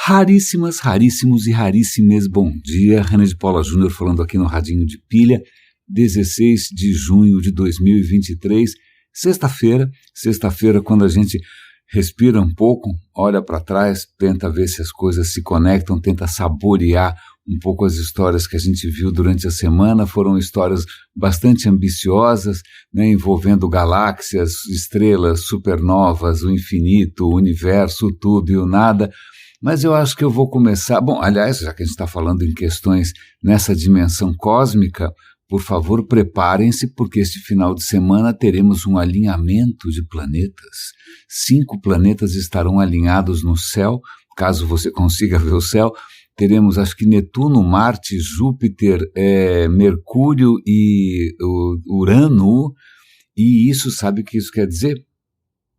Raríssimas, raríssimos e raríssimes, bom dia. René de Paula Júnior falando aqui no Radinho de Pilha, 16 de junho de 2023, sexta-feira, quando a gente respira um pouco, olha para trás, tenta ver se as coisas se conectam, tenta saborear um pouco as histórias que a gente viu durante a semana. Foram histórias bastante ambiciosas, né, envolvendo galáxias, estrelas, supernovas, o infinito, o universo, tudo e o nada. Mas eu acho que eu vou começar... Bom, aliás, já que a gente está falando em questões nessa dimensão cósmica, por favor, preparem-se, porque este final de semana teremos um alinhamento de planetas. 5 planetas estarão alinhados no céu, caso você consiga ver o céu. Teremos, acho que Netuno, Marte, Júpiter, Mercúrio e Urano. E isso, sabe o que isso quer dizer?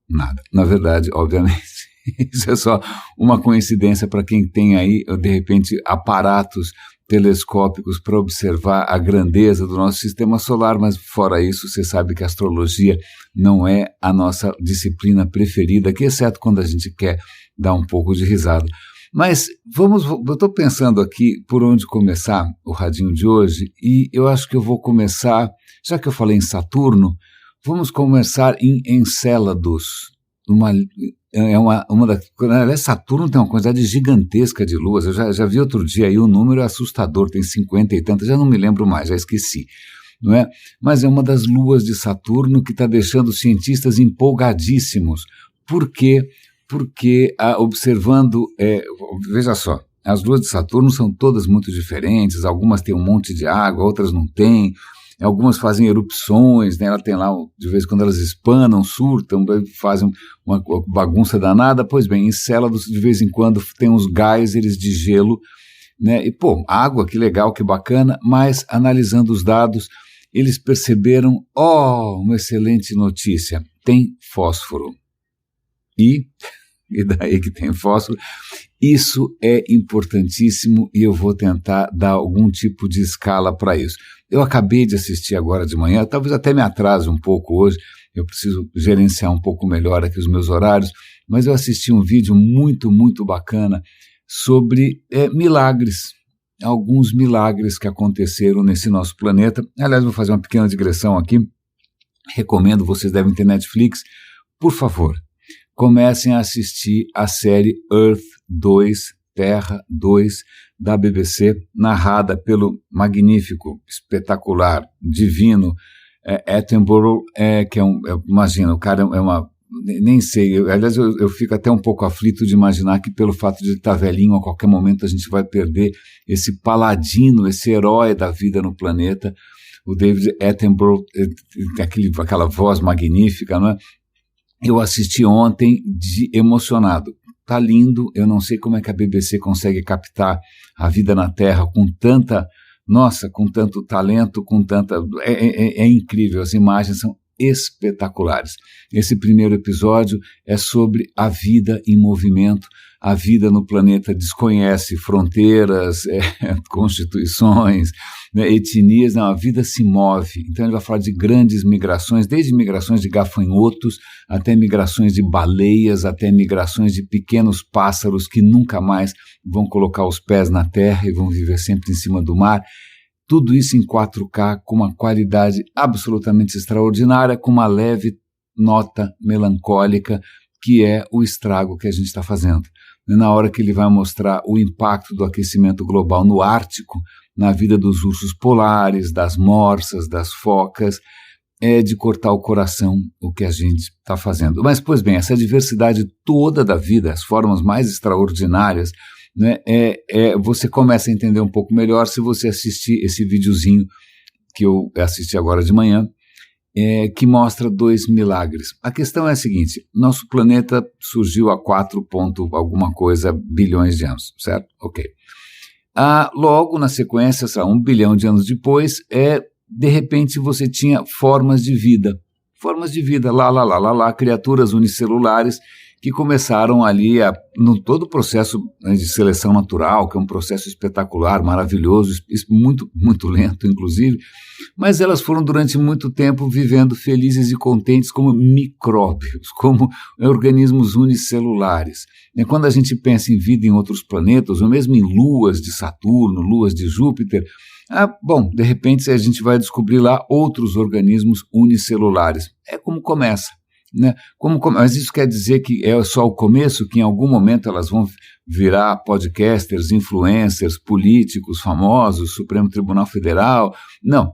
Nada. Na verdade, obviamente... Isso é só uma coincidência para quem tem aí, de repente, aparatos telescópicos para observar a grandeza do nosso sistema solar, mas fora isso, você sabe que a astrologia não é a nossa disciplina preferida aqui, exceto quando a gente quer dar um pouco de risada. Mas eu estou pensando aqui por onde começar o radinho de hoje, e eu acho que eu vou começar, já que eu falei em Saturno, vamos começar em Encélados, Saturno tem uma quantidade gigantesca de luas. Eu já vi outro dia aí, o número é assustador, tem 50 e tantas, já não me lembro mais, já esqueci, não é? Mas é uma das luas de Saturno que está deixando os cientistas empolgadíssimos. Por quê? Porque observando, veja só, as luas de Saturno são todas muito diferentes, algumas têm um monte de água, outras não têm. Algumas fazem erupções, né? Ela tem lá, de vez em quando elas espanam, surtam, fazem uma bagunça danada. Pois bem, Encélados de vez em quando tem uns geysers de gelo, né? E água, que legal, que bacana, mas analisando os dados, eles perceberam, uma excelente notícia, tem fósforo. E daí que tem fósforo, isso é importantíssimo e eu vou tentar dar algum tipo de escala para isso. Eu acabei de assistir agora de manhã, talvez até me atrase um pouco hoje, eu preciso gerenciar um pouco melhor aqui os meus horários, mas eu assisti um vídeo muito, muito bacana sobre milagres, alguns milagres que aconteceram nesse nosso planeta. Aliás, vou fazer uma pequena digressão aqui, recomendo, vocês devem ter Netflix, por favor, comecem a assistir a série Earth 2, Terra 2, da BBC, narrada pelo magnífico, espetacular, divino Attenborough, que imagina, o cara é uma... Nem sei, aliás, eu fico até um pouco aflito de imaginar que pelo fato de ele estar velhinho, a qualquer momento a gente vai perder esse paladino, esse herói da vida no planeta. O David Attenborough, aquela voz magnífica, não é? Eu assisti ontem emocionado. Tá lindo, eu não sei como é que a BBC consegue captar a vida na Terra com com tanto talento, com tanta... É incrível, as imagens são espetaculares. Esse primeiro episódio é sobre a vida em movimento. A vida no planeta desconhece fronteiras, constituições, né, etnias, não, a vida se move. Então ele vai falar de grandes migrações, desde migrações de gafanhotos, até migrações de baleias, até migrações de pequenos pássaros que nunca mais vão colocar os pés na terra e vão viver sempre em cima do mar. Tudo isso em 4K, com uma qualidade absolutamente extraordinária, com uma leve nota melancólica, que é o estrago que a gente está fazendo. Na hora que ele vai mostrar o impacto do aquecimento global no Ártico, na vida dos ursos polares, das morsas, das focas, é de cortar o coração o que a gente está fazendo. Mas, pois bem, essa diversidade toda da vida, as formas mais extraordinárias, né, você começa a entender um pouco melhor se você assistir esse videozinho que eu assisti agora de manhã, que mostra 2 milagres. A questão é a seguinte, nosso planeta surgiu há 4 ponto alguma coisa bilhões de anos, certo? Ok. Logo, na sequência, 1 bilhão de anos depois, de repente você tinha formas de vida, lá, criaturas unicelulares que começaram ali no todo o processo, né, de seleção natural, que é um processo espetacular, maravilhoso, muito, muito lento, inclusive, mas elas foram durante muito tempo vivendo felizes e contentes como micróbios, como organismos unicelulares. E quando a gente pensa em vida em outros planetas, ou mesmo em luas de Saturno, luas de Júpiter, bom, de repente a gente vai descobrir lá outros organismos unicelulares. É como começa. Né? Mas isso quer dizer que é só o começo, que em algum momento elas vão virar podcasters, influencers, políticos famosos, Supremo Tribunal Federal? Não.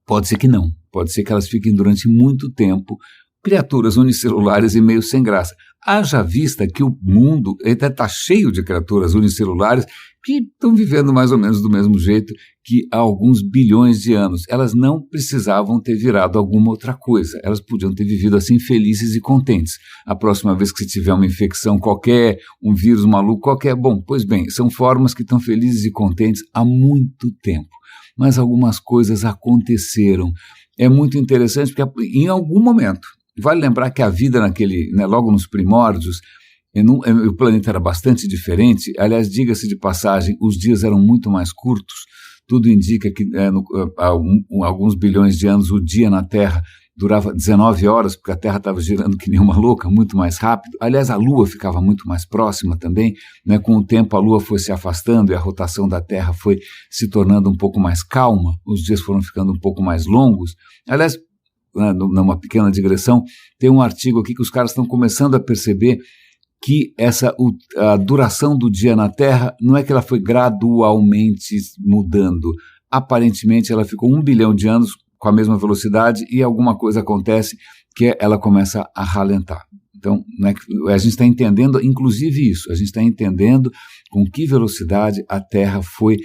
Pode ser que não. Pode ser que elas fiquem durante muito tempo criaturas unicelulares e meio sem graça. Haja vista que o mundo está cheio de criaturas unicelulares que estão vivendo mais ou menos do mesmo jeito que há alguns bilhões de anos. Elas não precisavam ter virado alguma outra coisa. Elas podiam ter vivido assim felizes e contentes. A próxima vez que você tiver uma infecção qualquer, um vírus maluco qualquer, bom, pois bem, são formas que estão felizes e contentes há muito tempo. Mas algumas coisas aconteceram. É muito interessante porque em algum momento, vale lembrar que a vida logo nos primórdios, o planeta era bastante diferente. Aliás, diga-se de passagem, os dias eram muito mais curtos. Tudo indica que há alguns bilhões de anos o dia na Terra durava 19 horas, porque a Terra estava girando que nem uma louca, muito mais rápido. Aliás, a Lua ficava muito mais próxima também, né? Com o tempo a Lua foi se afastando e a rotação da Terra foi se tornando um pouco mais calma, os dias foram ficando um pouco mais longos. Aliás, numa pequena digressão, tem um artigo aqui que os caras estão começando a perceber que a duração do dia na Terra não é que ela foi gradualmente mudando. Aparentemente ela ficou 1 bilhão de anos com a mesma velocidade e alguma coisa acontece que ela começa a ralentar. Então, a gente está entendendo, inclusive isso, a gente está entendendo com que velocidade a Terra foi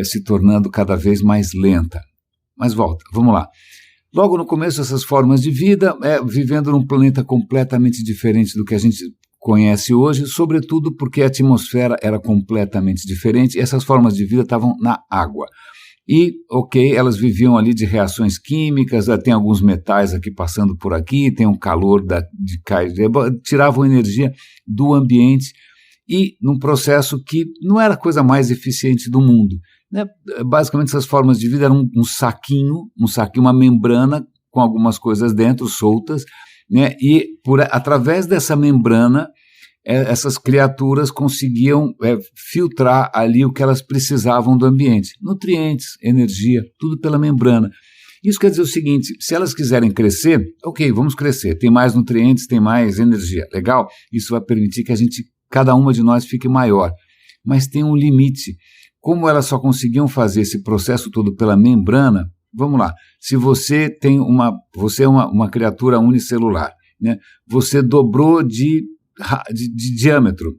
se tornando cada vez mais lenta. Mas volta, vamos lá. Logo no começo, essas formas de vida, vivendo num planeta completamente diferente do que a gente conhece hoje, sobretudo porque a atmosfera era completamente diferente e essas formas de vida estavam na água. E, elas viviam ali de reações químicas, tem alguns metais aqui passando por aqui, tem um calor tiravam energia do ambiente e num processo que não era a coisa mais eficiente do mundo. Né? Basicamente, essas formas de vida eram um saquinho, uma membrana com algumas coisas dentro, soltas, né? E através dessa membrana, essas criaturas conseguiam filtrar ali o que elas precisavam do ambiente. Nutrientes, energia, tudo pela membrana. Isso quer dizer o seguinte, se elas quiserem crescer, vamos crescer, tem mais nutrientes, tem mais energia, legal? Isso vai permitir que cada uma de nós fique maior. Mas tem um limite. Como elas só conseguiam fazer esse processo todo pela membrana, vamos lá, se você é uma criatura unicelular, né? Você dobrou de diâmetro,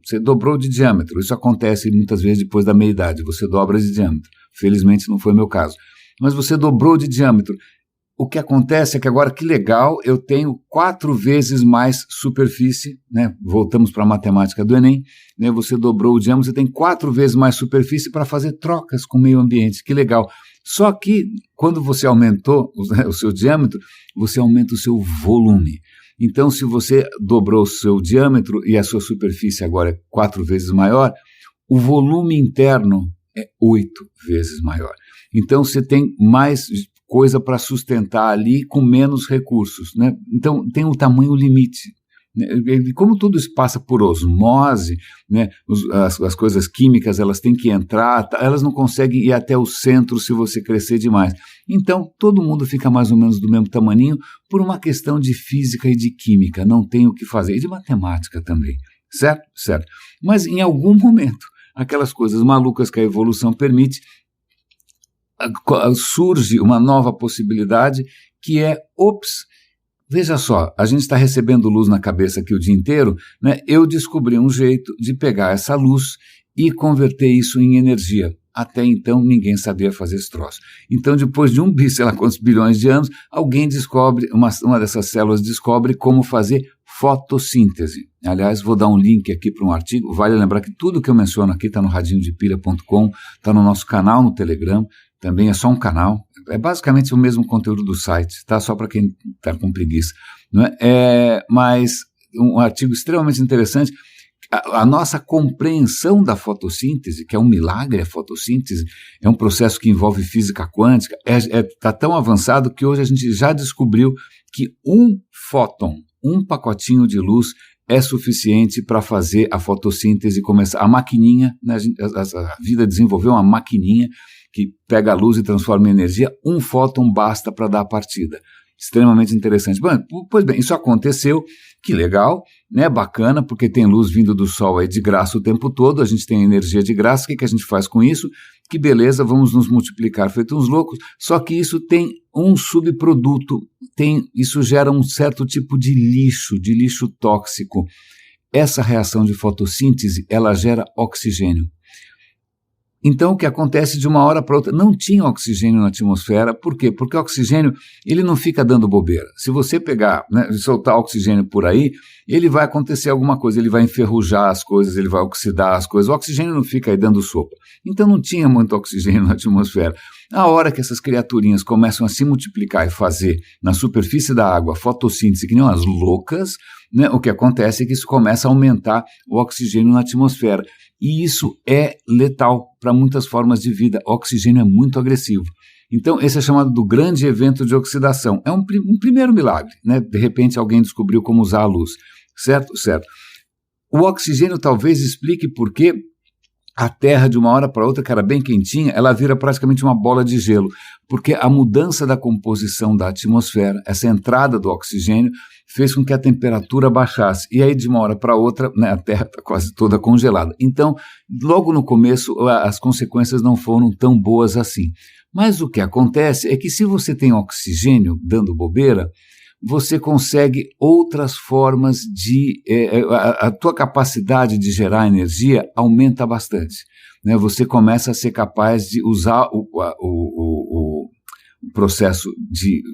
isso acontece muitas vezes depois da meia-idade, você dobra de diâmetro, felizmente não foi meu caso, mas você dobrou de diâmetro, o que acontece é que agora, que legal, eu tenho 4 vezes mais superfície, né? Voltamos para a matemática do Enem, né? Você dobrou o diâmetro, você tem 4 vezes mais superfície para fazer trocas com o meio ambiente, que legal. Só que, quando você aumentou o seu diâmetro, você aumenta o seu volume. Então, se você dobrou o seu diâmetro e a sua superfície agora é 4 vezes maior, o volume interno é 8 vezes maior. Então, você tem mais coisa para sustentar ali com menos recursos, né? Então, tem um tamanho limite. E como tudo isso passa por osmose, né? As coisas químicas elas têm que entrar, elas não conseguem ir até o centro se você crescer demais. Então, todo mundo fica mais ou menos do mesmo tamaninho por uma questão de física e de química, não tem o que fazer, e de matemática também, certo? Certo. Mas em algum momento, aquelas coisas malucas que a evolução permite, surge uma nova possibilidade que é, veja só, a gente está recebendo luz na cabeça aqui o dia inteiro, né? Eu descobri um jeito de pegar essa luz e converter isso em energia. Até então ninguém sabia fazer esse troço. Então depois de sei lá quantos bilhões de anos, alguém descobre, uma dessas células descobre como fazer fotossíntese. Aliás, vou dar um link aqui para um artigo, vale lembrar que tudo que eu menciono aqui está no radinhodepilha.com, está no nosso canal no Telegram, também é só um canal, é basicamente o mesmo conteúdo do site, tá? Só para quem está com preguiça. Não é? Mas um artigo extremamente interessante. A nossa compreensão da fotossíntese, que é um milagre a fotossíntese, é um processo que envolve física quântica, está tão avançado que hoje a gente já descobriu que um fóton, um pacotinho de luz, é suficiente para fazer a fotossíntese começar. A maquininha, né, a vida desenvolveu uma maquininha que pega a luz e transforma em energia, um fóton basta para dar a partida. Extremamente interessante. Bom, pois bem, isso aconteceu, que legal, né, bacana, porque tem luz vindo do Sol aí de graça o tempo todo, a gente tem energia de graça, o que a gente faz com isso? Que beleza, vamos nos multiplicar feito uns loucos, só que isso tem um subproduto, isso gera um certo tipo de lixo tóxico. Essa reação de fotossíntese, ela gera oxigênio. Então, o que acontece de uma hora para outra, não tinha oxigênio na atmosfera, por quê? Porque o oxigênio, ele não fica dando bobeira. Se você pegar, né, soltar oxigênio por aí, ele vai acontecer alguma coisa, ele vai enferrujar as coisas, ele vai oxidar as coisas, o oxigênio não fica aí dando sopa. Então, não tinha muito oxigênio na atmosfera. A hora que essas criaturinhas começam a se multiplicar e fazer na superfície da água fotossíntese, que nem umas loucas, né, o que acontece é que isso começa a aumentar o oxigênio na atmosfera. E isso é letal para muitas formas de vida. O oxigênio é muito agressivo. Então, esse é chamado do grande evento de oxidação. É um primeiro milagre, né? De repente, alguém descobriu como usar a luz. Certo? Certo. O oxigênio talvez explique por que a Terra, de uma hora para outra, que era bem quentinha, ela vira praticamente uma bola de gelo, porque a mudança da composição da atmosfera, essa entrada do oxigênio, fez com que a temperatura baixasse. E aí, de uma hora para outra, né, a Terra está quase toda congelada. Então, logo no começo, as consequências não foram tão boas assim. Mas o que acontece é que se você tem oxigênio dando bobeira, você consegue outras formas de... a tua capacidade de gerar energia aumenta bastante. Né? Você começa a ser capaz de usar o processo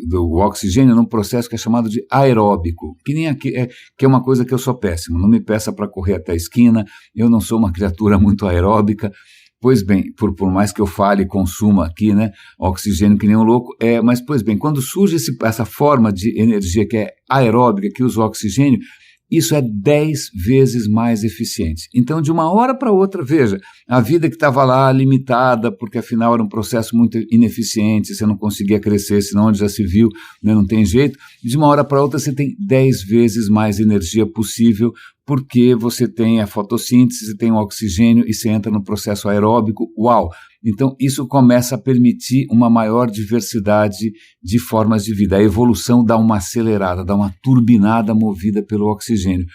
do oxigênio num processo que é chamado de aeróbico, que nem aqui que é uma coisa que eu sou péssimo. Não me peça para correr até a esquina, eu não sou uma criatura muito aeróbica. Pois bem, por mais que eu fale e consuma aqui, né, oxigênio que nem um louco, mas pois bem, quando surge essa forma de energia que é aeróbica, que usa o oxigênio, isso é 10 vezes mais eficiente. Então, de uma hora para outra, veja, a vida que estava lá limitada, porque afinal era um processo muito ineficiente, você não conseguia crescer, senão onde já se viu, né, não tem jeito, de uma hora para outra você tem 10 vezes mais energia possível, porque você tem a fotossíntese, você tem o oxigênio e você entra no processo aeróbico, uau! Então isso começa a permitir uma maior diversidade de formas de vida. A evolução dá uma acelerada, dá uma turbinada movida pelo oxigênio.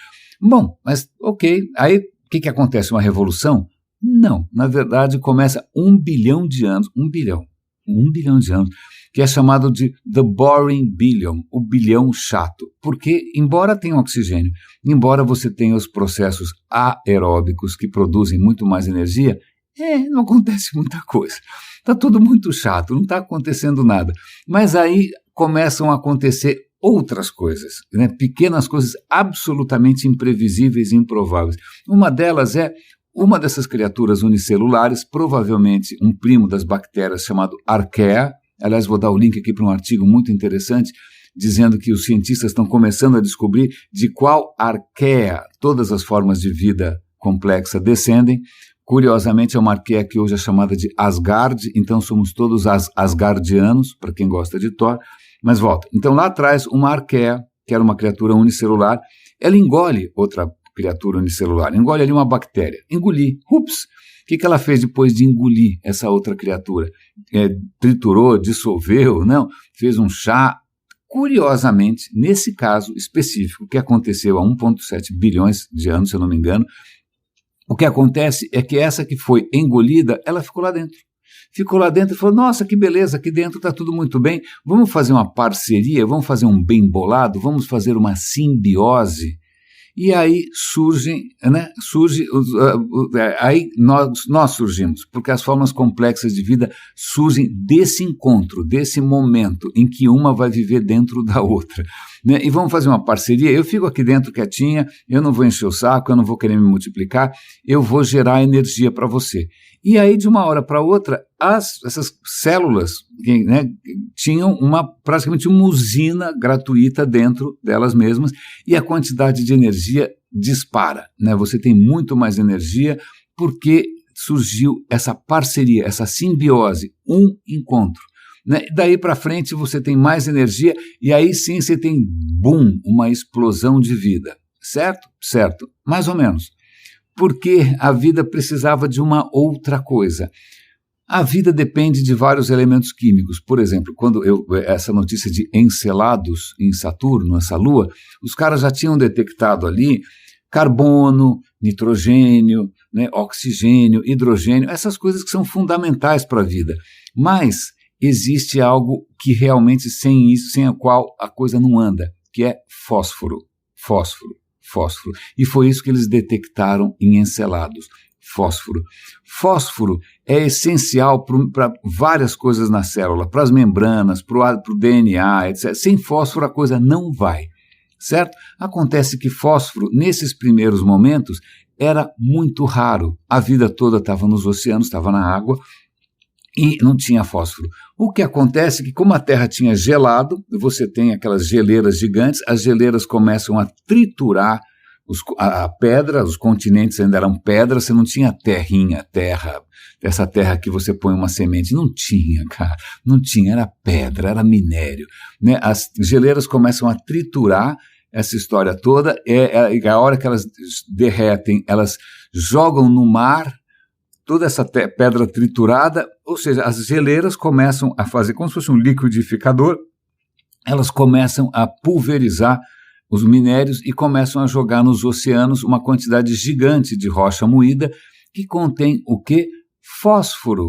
Bom, mas ok, aí o que acontece? Uma revolução? Não, na verdade começa 1 bilhão de anos, 1 bilhão de anos, que é chamado de The Boring Billion, o bilhão chato, porque embora tenha oxigênio, embora você tenha os processos aeróbicos que produzem muito mais energia, não acontece muita coisa, está tudo muito chato, não está acontecendo nada, mas aí começam a acontecer outras coisas, né? Pequenas coisas absolutamente imprevisíveis e improváveis. Uma delas é uma dessas criaturas unicelulares, provavelmente um primo das bactérias chamado Archaea. Aliás, vou dar o link aqui para um artigo muito interessante, dizendo que os cientistas estão começando a descobrir de qual Archaea todas as formas de vida complexa descendem. Curiosamente, é uma Archaea que hoje é chamada de Asgard, então somos todos asgardianos, para quem gosta de Thor. Mas volta. Então, lá atrás, uma Archaea, que era uma criatura unicelular, ela engole outra criatura unicelular, engole ali uma bactéria. Engoli, ups! O que ela fez depois de engolir essa outra criatura? Triturou, dissolveu, não? Fez um chá. Curiosamente, nesse caso específico, que aconteceu há 1,7 bilhões de anos, se eu não me engano, o que acontece é que essa que foi engolida, ela ficou lá dentro. Ficou lá dentro e falou, nossa, que beleza, aqui dentro está tudo muito bem, vamos fazer uma parceria, vamos fazer um bem bolado, vamos fazer uma simbiose. E aí aí nós surgimos, porque as formas complexas de vida surgem desse encontro, desse momento em que uma vai viver dentro da outra. Né? E vamos fazer uma parceria, eu fico aqui dentro quietinha, eu não vou encher o saco, eu não vou querer me multiplicar, eu vou gerar energia para você. E aí, de uma hora para outra, essas células, né, tinham praticamente uma usina gratuita dentro delas mesmas, e a quantidade de energia dispara, né? Você tem muito mais energia porque surgiu essa parceria, essa simbiose, um encontro. Né? Daí para frente você tem mais energia e aí sim você tem, boom, uma explosão de vida. Certo? Certo. Mais ou menos. Porque a vida precisava de uma outra coisa. A vida depende de vários elementos químicos. Por exemplo, quando essa notícia de Encelados em Saturno, essa lua, os caras já tinham detectado ali carbono, nitrogênio, né, oxigênio, hidrogênio, essas coisas que são fundamentais para a vida. Mas existe algo que realmente sem isso, sem a qual a coisa não anda, que é fósforo. Fósforo. Fósforo. E foi isso que eles detectaram em Encelados. Fósforo. Fósforo é essencial para várias coisas na célula, para as membranas, para o DNA, etc. Sem fósforo a coisa não vai, certo? Acontece que fósforo, nesses primeiros momentos, era muito raro. A vida toda estava nos oceanos, estava na água, e não tinha fósforo. O que acontece é que, como a Terra tinha gelado, você tem aquelas geleiras gigantes, as geleiras começam a triturar a pedra, os continentes ainda eram pedra, você não tinha terra, essa terra que você põe uma semente. Não tinha, cara, não tinha, era pedra, era minério. Né? As geleiras começam a triturar essa história toda, e a hora que elas derretem, elas jogam no mar toda essa pedra triturada, ou seja, as geleiras começam a fazer como se fosse um liquidificador, elas começam a pulverizar os minérios e começam a jogar nos oceanos uma quantidade gigante de rocha moída que contém o quê? Fósforo.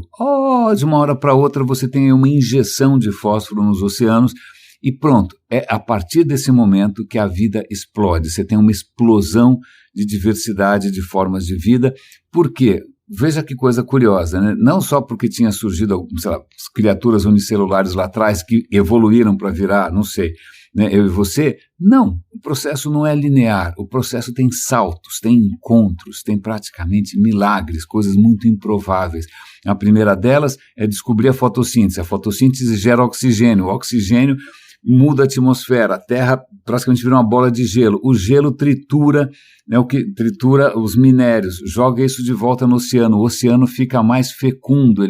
De uma hora para outra você tem uma injeção de fósforo nos oceanos e pronto, é a partir desse momento que a vida explode. Você tem uma explosão de diversidade de formas de vida. Por quê? Veja que coisa curiosa, né? Não só porque tinha surgido, sei lá, criaturas unicelulares lá atrás que evoluíram para virar, não sei, né, eu e você. Não, o processo não é linear, o processo tem saltos, tem encontros, tem praticamente milagres, coisas muito improváveis. A primeira delas é descobrir a fotossíntese gera oxigênio, o oxigênio muda a atmosfera, a Terra praticamente vira uma bola de gelo, o gelo tritura, né, tritura os minérios, joga isso de volta no oceano, o oceano fica mais fecundo,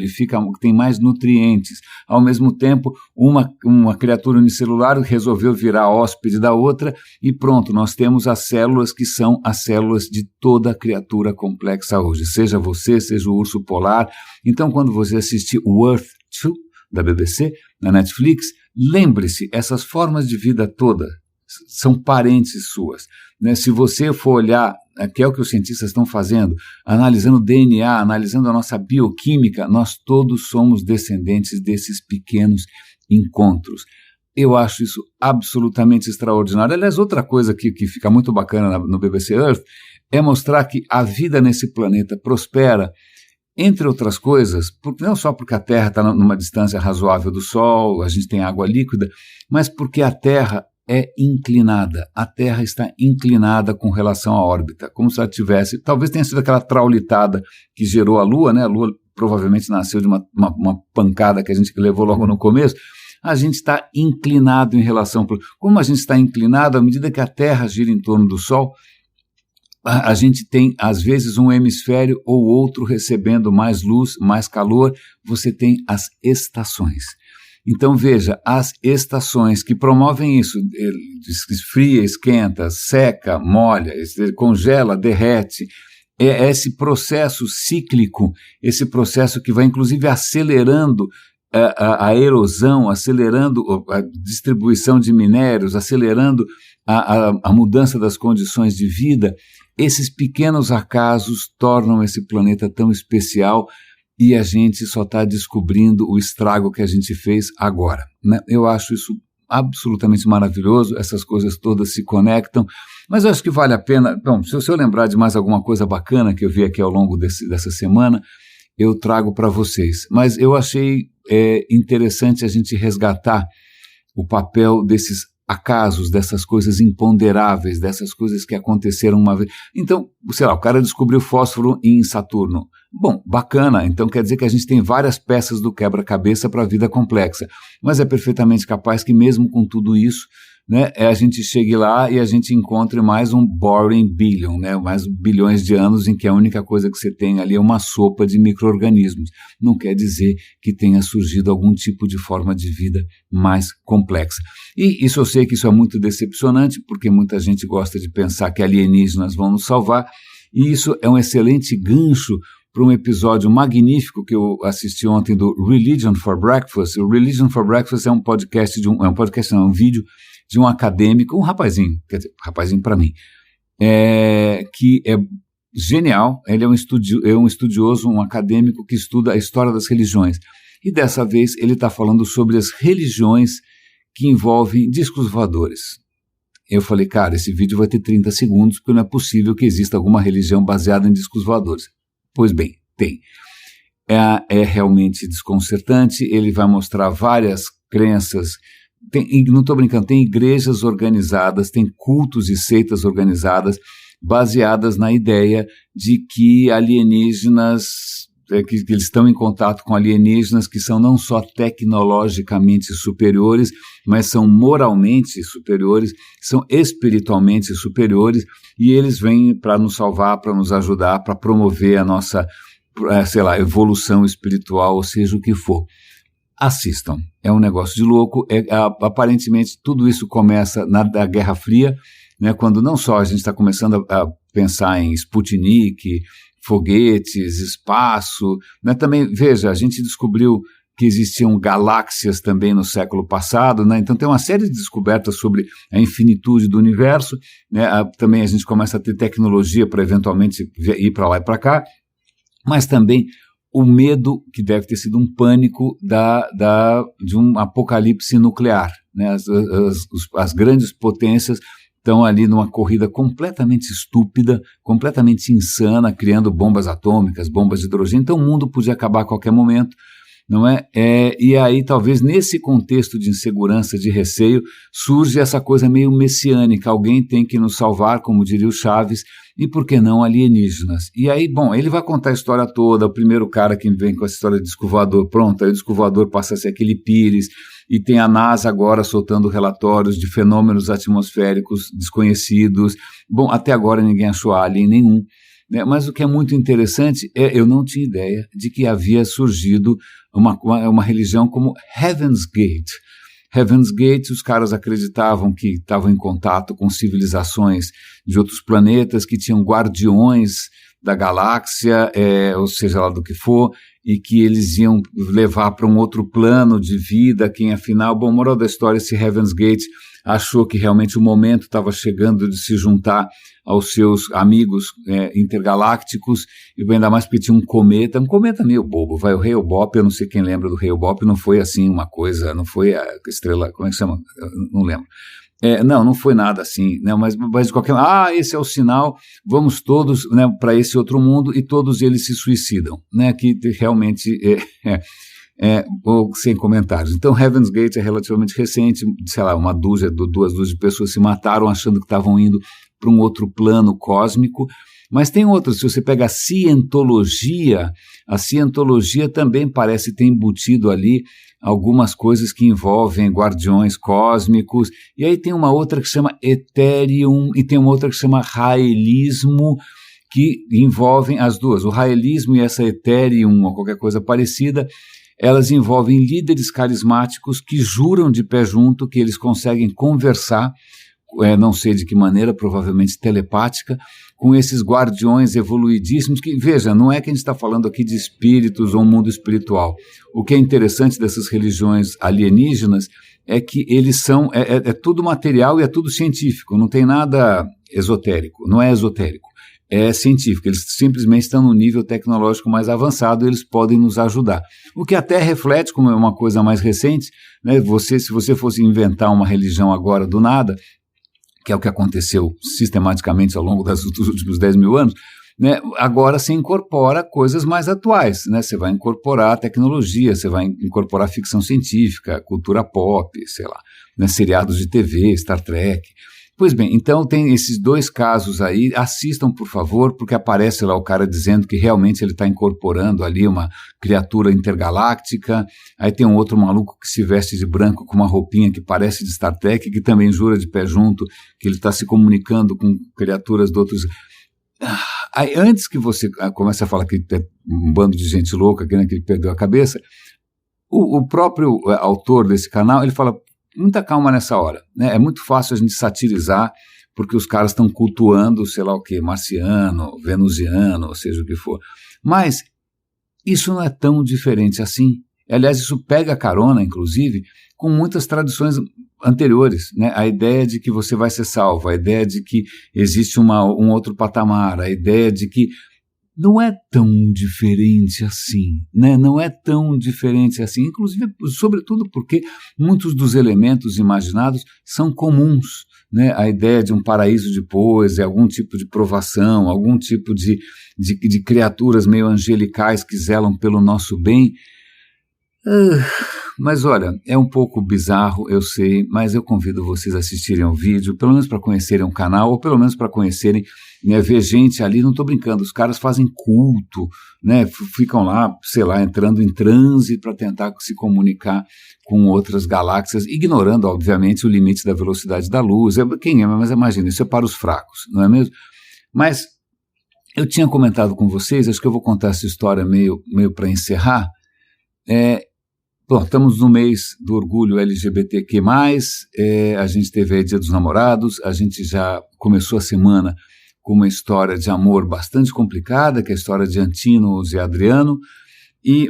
tem mais nutrientes, ao mesmo tempo uma criatura unicelular resolveu virar hóspede da outra e pronto, nós temos as células que são as células de toda criatura complexa hoje, seja você, seja o urso polar. Então quando você assistir o Earth 2 da BBC, na Netflix, lembre-se, essas formas de vida toda são parentes suas. Né? Se você for olhar, que é o que os cientistas estão fazendo, analisando o DNA, analisando a nossa bioquímica, nós todos somos descendentes desses pequenos encontros. Eu acho isso absolutamente extraordinário. Aliás, outra coisa que fica muito bacana no BBC Earth é mostrar que a vida nesse planeta prospera, entre outras coisas, não só porque a Terra está numa distância razoável do Sol, a gente tem água líquida, mas porque a Terra é inclinada. A Terra está inclinada com relação à órbita, como se ela tivesse, talvez tenha sido aquela traulitada que gerou a Lua, né? A Lua provavelmente nasceu de uma pancada que a gente levou logo no começo. A gente está inclinado em relação... Como a gente está inclinado, à medida que a Terra gira em torno do Sol, a gente tem, às vezes, um hemisfério ou outro recebendo mais luz, mais calor, você tem as estações. Então, veja, as estações que promovem isso, esfria, esquenta, seca, molha, congela, derrete, é esse processo cíclico, esse processo que vai, inclusive, acelerando a erosão, acelerando a distribuição de minérios, acelerando a mudança das condições de vida. Esses pequenos acasos tornam esse planeta tão especial e a gente só está descobrindo o estrago que a gente fez agora. Né? Eu acho isso absolutamente maravilhoso, essas coisas todas se conectam, mas eu acho que vale a pena. Bom, se eu lembrar de mais alguma coisa bacana que eu vi aqui ao longo dessa semana, eu trago para vocês. Mas eu achei interessante a gente resgatar o papel desses acasos, dessas coisas imponderáveis, dessas coisas que aconteceram uma vez. Então, sei lá, o cara descobriu fósforo em Saturno. Bom, bacana, então quer dizer que a gente tem várias peças do quebra-cabeça para a vida complexa, mas é perfeitamente capaz que mesmo com tudo isso, né, a gente chegue lá e a gente encontre mais um boring billion, né, mais bilhões de anos em que a única coisa que você tem ali é uma sopa de micro-organismos. Não quer dizer que tenha surgido algum tipo de forma de vida mais complexa. E isso eu sei que isso é muito decepcionante, porque muita gente gosta de pensar que alienígenas vão nos salvar, e isso é um excelente gancho para um episódio magnífico que eu assisti ontem do Religion for Breakfast. O Religion for Breakfast é um podcast, um vídeo de um acadêmico, um rapazinho, quer dizer, rapazinho para mim, que é genial. Ele é um estudioso, um acadêmico que estuda a história das religiões. E dessa vez ele está falando sobre as religiões que envolvem discos voadores. Eu falei, cara, esse vídeo vai ter 30 segundos, porque não é possível que exista alguma religião baseada em discos voadores. Pois bem, tem. É realmente desconcertante, ele vai mostrar várias crenças, não estou brincando, tem igrejas organizadas, tem cultos e seitas organizadas, baseadas na ideia de que alienígenas, que eles estão em contato com alienígenas que são não só tecnologicamente superiores, mas são moralmente superiores, são espiritualmente superiores, e eles vêm para nos salvar, para nos ajudar, para promover a nossa, evolução espiritual, ou seja o que for. Assistam, é um negócio de louco. Aparentemente tudo isso começa na Guerra Fria, né, quando não só a gente está começando a pensar em Sputnik, foguetes, espaço, né, também, veja, a gente descobriu que existiam galáxias também no século passado, né, então tem uma série de descobertas sobre a infinitude do universo, né, também a gente começa a ter tecnologia para eventualmente ir para lá e para cá, mas também o medo, que deve ter sido um pânico de um apocalipse nuclear, né, as grandes potências estão ali numa corrida completamente estúpida, completamente insana, criando bombas atômicas, bombas de hidrogênio, então o mundo podia acabar a qualquer momento, não é? E aí talvez nesse contexto de insegurança, de receio, surge essa coisa meio messiânica, alguém tem que nos salvar, como diria o Chaves, e por que não alienígenas? E aí, bom, ele vai contar a história toda, o primeiro cara que vem com essa história de disco voador, pronto, aí o disco voador passa a ser aquele Pires, e tem a NASA agora soltando relatórios de fenômenos atmosféricos desconhecidos. Bom, até agora ninguém achou alien nenhum, né? Mas o que é muito interessante eu não tinha ideia de que havia surgido uma religião como Heaven's Gate. Heaven's Gate, os caras acreditavam que estavam em contato com civilizações de outros planetas, que tinham guardiões da galáxia, ou seja lá do que for, e que eles iam levar para um outro plano de vida, quem afinal, bom, moral da história, esse Heaven's Gate achou que realmente o momento estava chegando de se juntar aos seus amigos intergalácticos, e ainda mais porque tinha um cometa meio bobo, vai, o Hale-Bopp, eu não sei quem lembra do Hale-Bopp, não foi assim uma coisa, não foi a estrela, como é que chama? Eu não lembro. Não foi nada assim, né, mas de qualquer maneira, esse é o sinal, vamos todos, né, para esse outro mundo, e todos eles se suicidam, né, que realmente sem comentários. Então Heaven's Gate é relativamente recente, sei lá, duas dúzias de pessoas se mataram achando que estavam indo para um outro plano cósmico, mas tem outros. Se você pega a cientologia também parece ter embutido ali algumas coisas que envolvem guardiões cósmicos, e aí tem uma outra que chama Ethereum, e tem uma outra que chama Raelismo, que envolvem as duas. O Raelismo e essa Ethereum, ou qualquer coisa parecida, elas envolvem líderes carismáticos que juram de pé junto que eles conseguem conversar, não sei de que maneira, provavelmente telepática, com esses guardiões evoluidíssimos, que, veja, não é que a gente está falando aqui de espíritos ou um mundo espiritual. O que é interessante dessas religiões alienígenas é que eles são, é tudo material e é tudo científico, não tem nada esotérico, não é esotérico. É científico, eles simplesmente estão no nível tecnológico mais avançado, eles podem nos ajudar. O que até reflete, como é uma coisa mais recente, né, se você fosse inventar uma religião agora do nada, que é o que aconteceu sistematicamente ao longo dos últimos 10 mil anos, né, agora se incorpora coisas mais atuais, né, você vai incorporar tecnologia, você vai incorporar ficção científica, cultura pop, sei lá, né, seriados de TV, Star Trek. Pois bem, então tem esses 2 casos aí, assistam por favor, porque aparece lá o cara dizendo que realmente ele está incorporando ali uma criatura intergaláctica, aí tem um outro maluco que se veste de branco com uma roupinha que parece de Star Trek, que também jura de pé junto que ele está se comunicando com criaturas de outros... Aí antes que você comece a falar que é um bando de gente louca, que ele perdeu a cabeça, o próprio autor desse canal, ele fala... Muita calma nessa hora, né? É muito fácil a gente satirizar porque os caras estão cultuando, sei lá o que, marciano, venusiano, ou seja o que for. Mas isso não é tão diferente assim. Aliás, isso pega carona, inclusive, com muitas tradições anteriores, né? A ideia de que você vai ser salvo, a ideia de que existe um outro patamar, a ideia de que não é tão diferente assim, né? Não é tão diferente assim, inclusive, sobretudo porque muitos dos elementos imaginados são comuns, né? A ideia de um paraíso depois, algum tipo de provação, algum tipo de criaturas meio angelicais que zelam pelo nosso bem. Mas olha, é um pouco bizarro, eu sei, mas eu convido vocês a assistirem ao vídeo, pelo menos para conhecerem o canal, ou pelo menos para conhecerem, né, ver gente ali, não estou brincando, os caras fazem culto, né, ficam lá, sei lá, entrando em transe para tentar se comunicar com outras galáxias, ignorando, obviamente, o limite da velocidade da luz. Mas imagina, isso é para os fracos, não é mesmo? Mas eu tinha comentado com vocês, acho que eu vou contar essa história meio para encerrar. Bom, estamos no mês do orgulho LGBTQ+, a gente teve aí Dia dos Namorados, a gente já começou a semana com uma história de amor bastante complicada, que é a história de Antinos e Adriano,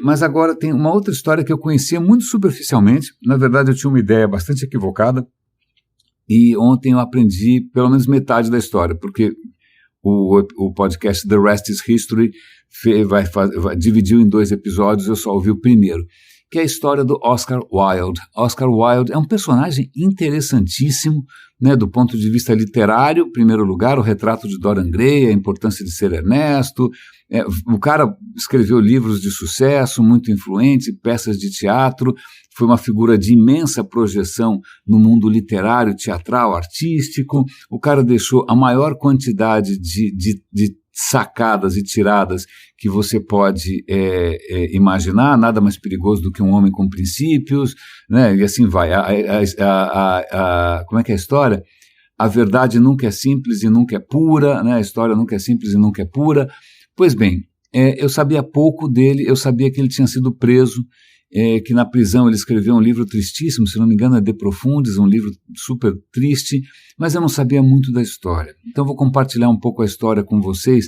mas agora tem uma outra história que eu conhecia muito superficialmente, na verdade eu tinha uma ideia bastante equivocada, e ontem eu aprendi pelo menos metade da história, porque o podcast The Rest is History dividiu em 2 episódios, eu só ouvi o primeiro, que é a história do Oscar Wilde. Oscar Wilde é um personagem interessantíssimo, né, do ponto de vista literário, em primeiro lugar, o retrato de Dorian Gray, a importância de ser Ernesto. O cara escreveu livros de sucesso, muito influente, peças de teatro, foi uma figura de imensa projeção no mundo literário, teatral, artístico. O cara deixou a maior quantidade de sacadas e tiradas que você pode imaginar, nada mais perigoso do que um homem com princípios, né? E assim vai. Como é que é a história? A verdade nunca é simples e nunca é pura, né? A história nunca é simples e nunca é pura. Pois bem, eu sabia pouco dele, eu sabia que ele tinha sido preso, que na prisão ele escreveu um livro tristíssimo, se não me engano é De Profundis, um livro super triste, mas eu não sabia muito da história. Então vou compartilhar um pouco a história com vocês.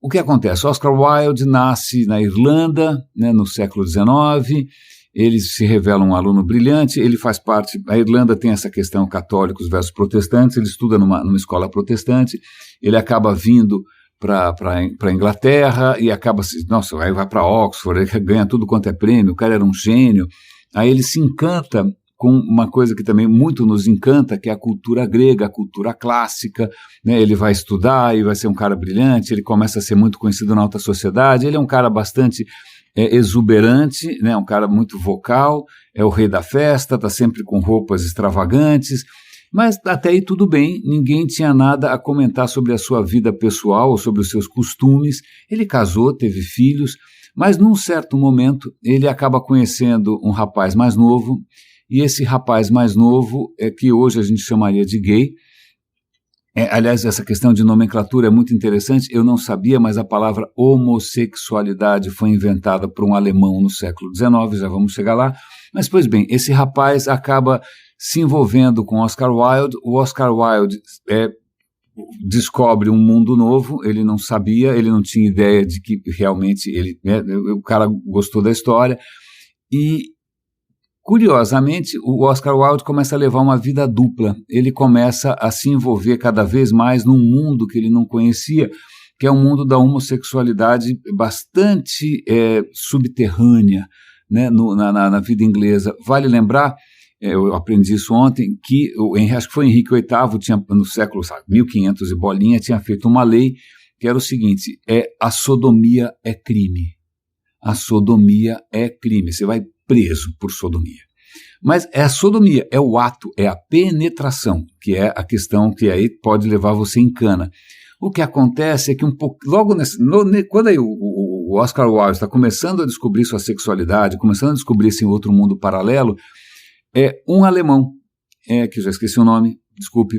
O que acontece? Oscar Wilde nasce na Irlanda, né, no século XIX, ele se revela um aluno brilhante, ele faz parte, a Irlanda tem essa questão católicos versus protestantes, ele estuda numa escola protestante, ele acaba vindo para a Inglaterra e acaba, aí vai para Oxford, ele ganha tudo quanto é prêmio, o cara era um gênio, aí ele se encanta com uma coisa que também muito nos encanta, que é a cultura grega, a cultura clássica, né? Ele vai estudar e vai ser um cara brilhante, ele começa a ser muito conhecido na alta sociedade, ele é um cara bastante exuberante, né? Um cara muito vocal, é o rei da festa, está sempre com roupas extravagantes, mas até aí tudo bem, ninguém tinha nada a comentar sobre a sua vida pessoal ou sobre os seus costumes. Ele casou, teve filhos, mas num certo momento ele acaba conhecendo um rapaz mais novo, e esse rapaz mais novo é que hoje a gente chamaria de gay. Aliás, essa questão de nomenclatura é muito interessante, eu não sabia, mas a palavra homossexualidade foi inventada por um alemão no século XIX, já vamos chegar lá. Mas, pois bem, esse rapaz acaba se envolvendo com Oscar Wilde, o Oscar Wilde descobre um mundo novo, ele não sabia, ele não tinha ideia de que realmente o cara gostou da história, e curiosamente o Oscar Wilde começa a levar uma vida dupla, ele começa a se envolver cada vez mais num mundo que ele não conhecia, que é um mundo da homossexualidade bastante subterrânea, né, na vida inglesa. Vale lembrar, eu aprendi isso ontem, que acho que foi Henrique VIII, tinha, no século 1500 e bolinha, tinha feito uma lei que era o seguinte, a sodomia é crime. A sodomia é crime, você vai preso por sodomia. Mas é a sodomia, é o ato, é a penetração, que é a questão que aí pode levar você em cana. O que acontece é que logo quando aí o Oscar Wilde está começando a descobrir sua sexualidade, começando a descobrir esse outro mundo paralelo, um alemão, que eu já esqueci o nome, desculpe,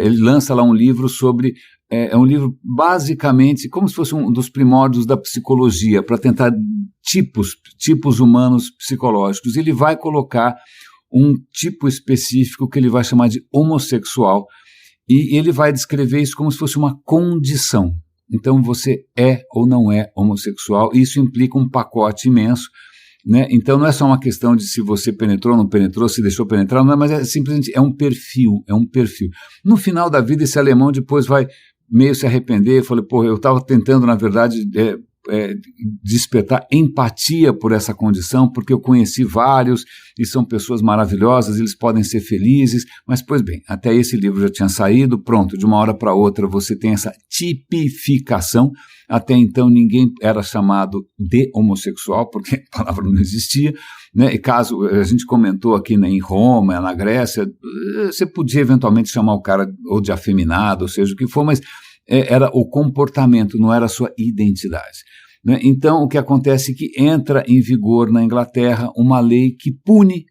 ele lança lá um livro sobre, é um livro basicamente como se fosse um dos primórdios da psicologia, para tentar tipos humanos psicológicos. Ele vai colocar um tipo específico que ele vai chamar de homossexual, e ele vai descrever isso como se fosse uma condição. Então você é ou não é homossexual, e isso implica um pacote imenso, né? Então não é só uma questão de se você penetrou ou não penetrou, se deixou penetrar, não é, mas é simplesmente um perfil. No final da vida, esse alemão depois vai meio se arrepender, falei, pô, eu estava tentando, na verdade, despertar empatia por essa condição, porque eu conheci vários e são pessoas maravilhosas, eles podem ser felizes, mas pois bem, até esse livro já tinha saído, pronto, de uma hora para outra você tem essa tipificação. Até então ninguém era chamado de homossexual, porque a palavra não existia, né? E caso a gente comentou aqui, né, em Roma, na Grécia, você podia eventualmente chamar o cara ou de afeminado, ou seja o que for, mas era o comportamento, não era a sua identidade, né? Então, o que acontece é que entra em vigor na Inglaterra uma lei que pune,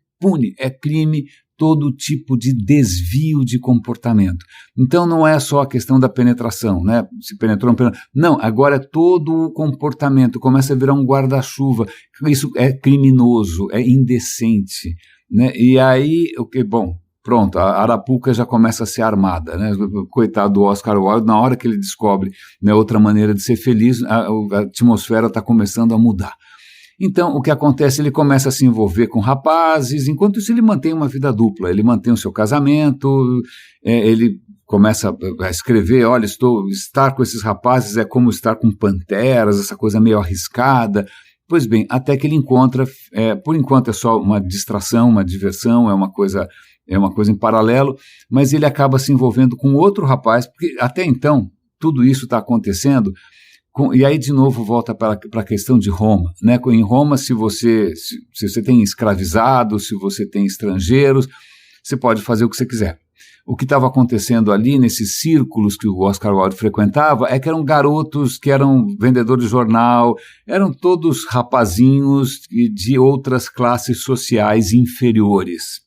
é crime, todo tipo de desvio de comportamento. Então, não é só a questão da penetração, né? Se penetrou, não penetrou. Não, agora é todo o comportamento, começa a virar um guarda-chuva. Isso é criminoso, é indecente, né? E aí, bom, pronto, a Arapuca já começa a ser armada, né? Coitado do Oscar Wilde, na hora que ele descobre, né, outra maneira de ser feliz, a atmosfera está começando a mudar. Então, o que acontece, ele começa a se envolver com rapazes, enquanto isso ele mantém uma vida dupla, ele mantém o seu casamento, ele começa a escrever, olha, estar com esses rapazes é como estar com panteras, essa coisa meio arriscada. Pois bem, até que ele encontra, por enquanto é só uma distração, uma diversão, é uma coisa em paralelo, mas ele acaba se envolvendo com outro rapaz, porque até então tudo isso está acontecendo, e aí de novo volta para a questão de Roma, né? Em Roma, se você tem escravizados, se você tem estrangeiros, você pode fazer o que você quiser. O que estava acontecendo ali nesses círculos que o Oscar Wilde frequentava é que eram garotos que eram vendedores de jornal, eram todos rapazinhos de outras classes sociais inferiores.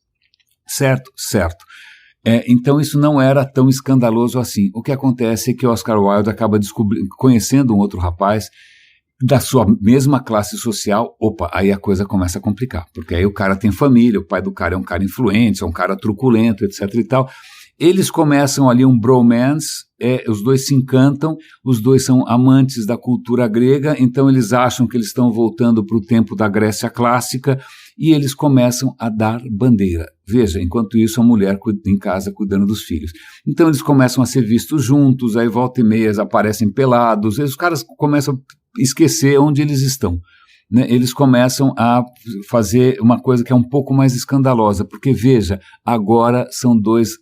Certo. Então isso não era tão escandaloso assim. O que acontece é que Oscar Wilde acaba conhecendo um outro rapaz da sua mesma classe social. Opa, aí a coisa começa a complicar, porque aí o cara tem família, o pai do cara é um cara influente, é um cara truculento, etc e tal. Eles começam ali um bromance, os dois se encantam, os dois são amantes da cultura grega, então eles acham que eles estão voltando para o tempo da Grécia clássica, e eles começam a dar bandeira. Veja, enquanto isso a mulher em casa cuidando dos filhos. Então eles começam a ser vistos juntos, aí volta e meia aparecem pelados, os caras começam a esquecer onde eles estão, né? Eles começam a fazer uma coisa que é um pouco mais escandalosa, porque veja, agora são dois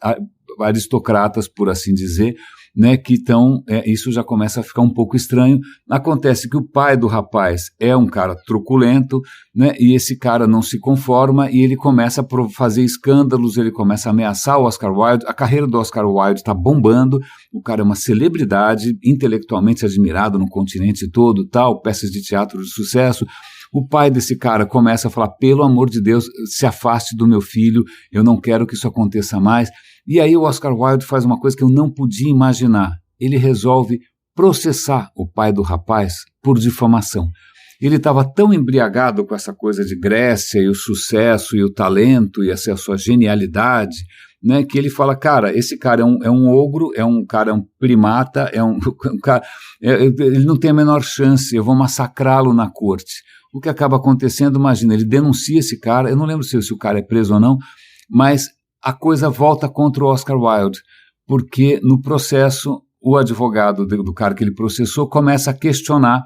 aristocratas, por assim dizer, né, que estão, isso já começa a ficar um pouco estranho. Acontece que o pai do rapaz é um cara truculento, né, e esse cara não se conforma e ele começa a fazer escândalos, ele começa a ameaçar o Oscar Wilde. A carreira do Oscar Wilde está bombando, o cara é uma celebridade, intelectualmente admirado no continente todo, tal, peças de teatro de sucesso. O pai desse cara começa a falar, pelo amor de Deus, se afaste do meu filho, eu não quero que isso aconteça mais. E aí o Oscar Wilde faz uma coisa que eu não podia imaginar. Ele resolve processar o pai do rapaz por difamação. Ele estava tão embriagado com essa coisa de Grécia e o sucesso e o talento e a sua genialidade, né, que ele fala, cara, esse cara é um ogro, é um primata, ele não tem a menor chance, eu vou massacrá-lo na corte. O que acaba acontecendo, imagina, ele denuncia esse cara, eu não lembro se o cara é preso ou não, mas a coisa volta contra o Oscar Wilde, porque no processo o advogado do cara que ele processou começa a questionar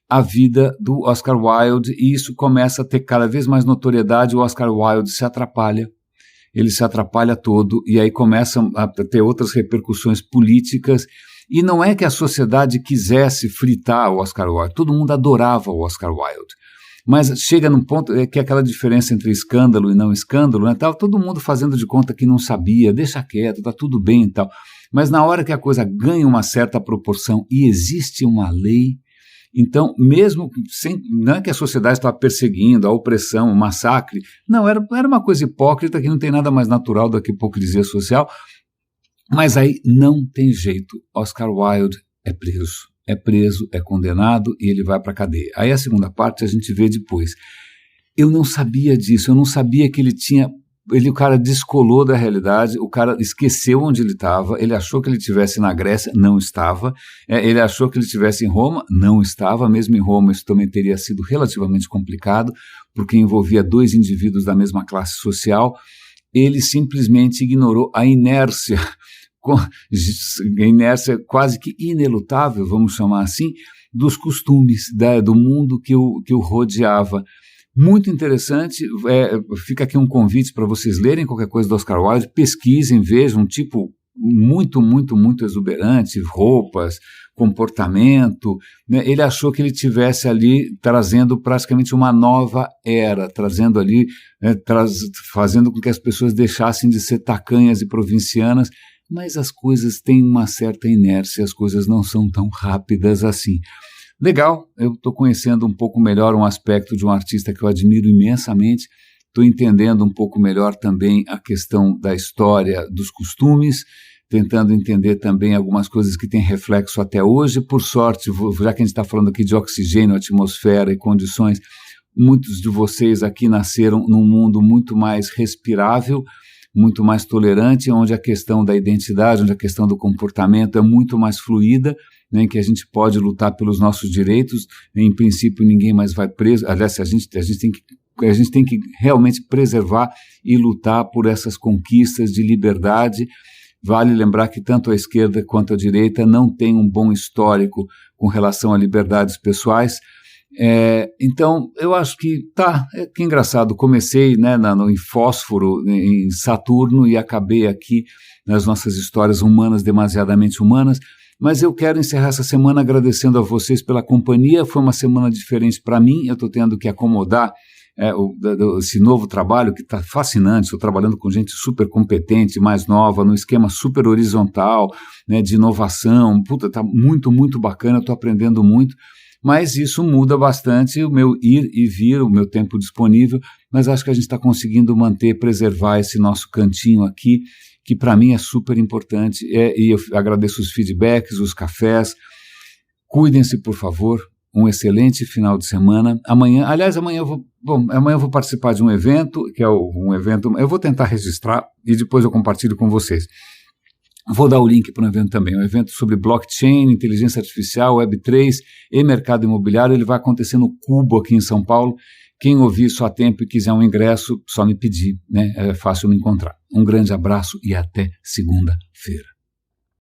a vida do Oscar Wilde e isso começa a ter cada vez mais notoriedade. O Oscar Wilde se atrapalha, ele se atrapalha todo e aí começam a ter outras repercussões políticas. E não é que a sociedade quisesse fritar o Oscar Wilde, todo mundo adorava o Oscar Wilde. Mas chega num ponto que é aquela diferença entre escândalo e não escândalo, né? Tava todo mundo fazendo de conta que não sabia, deixa quieto, tá tudo bem e tal. Mas na hora que a coisa ganha uma certa proporção e existe uma lei, então, mesmo sem, não é que a sociedade estava perseguindo, a opressão, o massacre, não, era uma coisa hipócrita que não tem nada mais natural do que hipocrisia social, mas aí não tem jeito, Oscar Wilde é preso, é condenado e ele vai para a cadeia. Aí a segunda parte a gente vê depois. Eu não sabia disso, eu não sabia que o cara descolou da realidade, o cara esqueceu onde ele estava, ele achou que ele estivesse na Grécia, não estava, ele achou que ele estivesse em Roma, não estava, mesmo em Roma isso também teria sido relativamente complicado, porque envolvia 2 indivíduos da mesma classe social, ele simplesmente ignorou a inércia, quase que inelutável, vamos chamar assim, dos costumes, do mundo que o rodeava. Muito interessante, fica aqui um convite para vocês lerem qualquer coisa do Oscar Wilde, pesquisem, vejam, um tipo muito, muito, muito exuberante, roupas, comportamento, né? Ele achou que ele estivesse ali trazendo praticamente uma nova era, trazendo ali, fazendo com que as pessoas deixassem de ser tacanhas e provincianas, mas as coisas têm uma certa inércia, as coisas não são tão rápidas assim. Legal, eu estou conhecendo um pouco melhor um aspecto de um artista que eu admiro imensamente, estou entendendo um pouco melhor também a questão da história dos costumes, tentando entender também algumas coisas que têm reflexo até hoje. Por sorte, já que a gente está falando aqui de oxigênio, atmosfera e condições, muitos de vocês aqui nasceram num mundo muito mais respirável, muito mais tolerante, onde a questão da identidade, onde a questão do comportamento é muito mais fluida, né, em que a gente pode lutar pelos nossos direitos, em princípio ninguém mais vai preso, aliás, a gente tem que realmente preservar e lutar por essas conquistas de liberdade. Vale lembrar que tanto a esquerda quanto a direita não têm um bom histórico com relação a liberdades pessoais. Então, eu acho que que engraçado, comecei, né, em Fósforo, em Saturno, e acabei aqui nas nossas histórias humanas, demasiadamente humanas, mas eu quero encerrar essa semana agradecendo a vocês pela companhia. Foi uma semana diferente para mim, eu estou tendo que acomodar esse novo trabalho que está fascinante. Estou trabalhando com gente super competente, mais nova, num esquema super horizontal, né, de inovação. Está muito, muito bacana, estou aprendendo muito. Mas isso muda bastante o meu ir e vir, o meu tempo disponível, mas acho que a gente está conseguindo preservar esse nosso cantinho aqui, que para mim é super importante, e eu agradeço os feedbacks, os cafés. Cuidem-se, por favor, um excelente final de semana. Amanhã eu vou participar de um evento, que é um evento, eu vou tentar registrar e depois eu compartilho com vocês. Vou dar o link para o evento também, um evento sobre blockchain, inteligência artificial, Web3 e mercado imobiliário. Ele vai acontecer no Cubo aqui em São Paulo. Quem ouvir isso a tempo e quiser um ingresso, só me pedir, né? É fácil me encontrar. Um grande abraço e até segunda-feira.